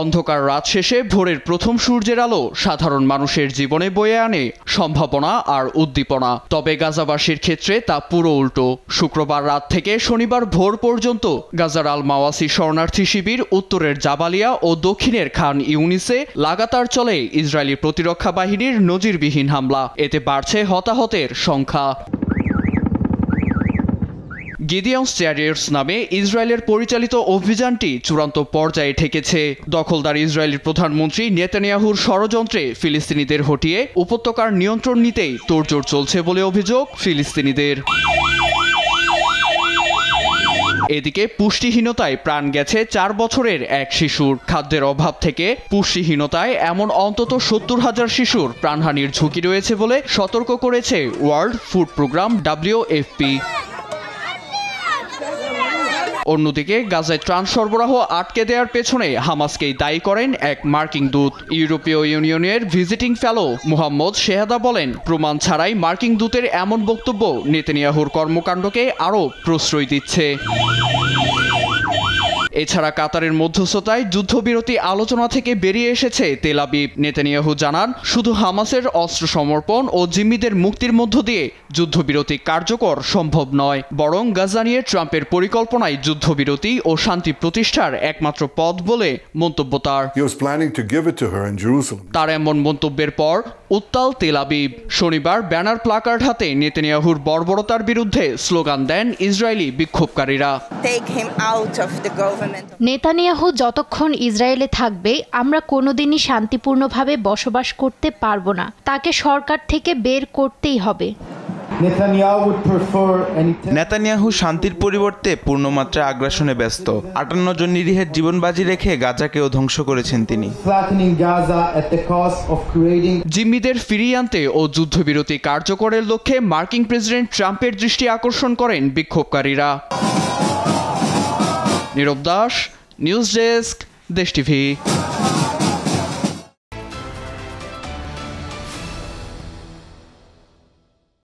অন্ধকার রাত শেষে ভোরের প্রথম সূর্যের আলো সাধারণ মানুষের জীবনে বয়ে আনে সম্ভাবনা আর উদ্দীপনা। তবে গাজাবাসীর ক্ষেত্রে তা পুরো উল্টো। শুক্রবার রাত থেকে শনিবার ভোর পর্যন্ত গাজার আল মাওয়াসি শরণার্থী শিবির, উত্তরের জাবালিয়া ও দক্ষিণের খান ইউনিসে লাগাতার চলে ইসরায়েলি প্রতিরক্ষা বাহিনীর নজিরবিহীন হামলা। এতে বাড়ছে হতাহতের সংখ্যা। গিডিয়ন্স চ্যারিয়টস নামে ইসরায়েলের পরিচালিত অভিযানটি চূড়ান্ত পর্যায়ে ঠেকেছে। দখলদার ইসরায়েলের প্রধানমন্ত্রী নেতানিয়াহুর ষড়যন্ত্রে ফিলিস্তিনিদের হটিয়ে উপত্যকার নিয়ন্ত্রণ নিতেই তোড়জোড় চলছে বলে অভিযোগ ফিলিস্তিনিদের। এদিকে পুষ্টিহীনতায় প্রাণ গেছে 4 বছরের এক শিশুর। খাদ্যের অভাব থেকে পুষ্টিহীনতায় এমন অন্তত 70,000 শিশুর প্রাণহানির ঝুঁকি রয়েছে বলে সতর্ক করেছে ওয়ার্ল্ড ফুড প্রোগ্রাম WFP। অন্যদিকে গাজায় ত্রাণ সরবরাহ আটকে দেওয়ার পেছনে হামাসকেই দায়ী করেন এক মার্কিন দূত। ইউরোপীয় ইউনিয়নের ভিজিটিং ফেলো মুহাম্মদ শেহাদা বলেন, প্রমাণ ছাড়াই মার্কিন দূতের এমন বক্তব্য নেতানিয়াহুর কর্মকাণ্ডকে আরও প্রশ্রয় দিচ্ছে। এছাড়া কাতারের মধ্যস্থতায় যুদ্ধবিরতি আলোচনা থেকে বেরিয়ে এসেছে তেল আবিব। নেতানিয়াহু জানান, শুধু হামাসের অস্ত্র সমর্পণ ও জিম্মিদের মুক্তির মধ্য দিয়ে যুদ্ধবিরতি কার্যকর সম্ভব নয়, বরং গাজা নিয়ে ট্রাম্পের পরিকল্পনায় যুদ্ধবিরতি ও শান্তি প্রতিষ্ঠার একমাত্র পথ বলে মন্তব্য তার। তার এমন মন্তব্যের পর উত্তাল তেল আবিব। শনিবার ব্যানার প্লাকার্ড হাতে নেতানিয়াহুর বর্বরতার বিরুদ্ধে স্লোগান দেন ইসরায়েলি বিক্ষোভকারীরা। নেতানিয়াহু যতক্ষণ ইসরায়েলে থাকবে আমরা কোনোদিনই শান্তিপূর্ণভাবে বসবাস করতে পারবো না। তাকে সরকার থেকে বের করতেই হবে। নেতানিয়াহু শান্তির পরিবর্তে পূর্ণমাত্রায় আগ্রাসনে ব্যস্ত। 58 জন নিরীহের জীবন বাজি রেখে গাজাকেও ধ্বংস করেছেন তিনি। জিম্মিদের ফিরিয়ে আনতে ও যুদ্ধবিরতি কার্যকরের লক্ষ্যে মার্কিন প্রেসিডেন্ট ট্রাম্পের দৃষ্টি আকর্ষণ করেন বিক্ষোভকারীরা। নীরব দাস, নিউজ ডেস্ক, দেশ টিভি।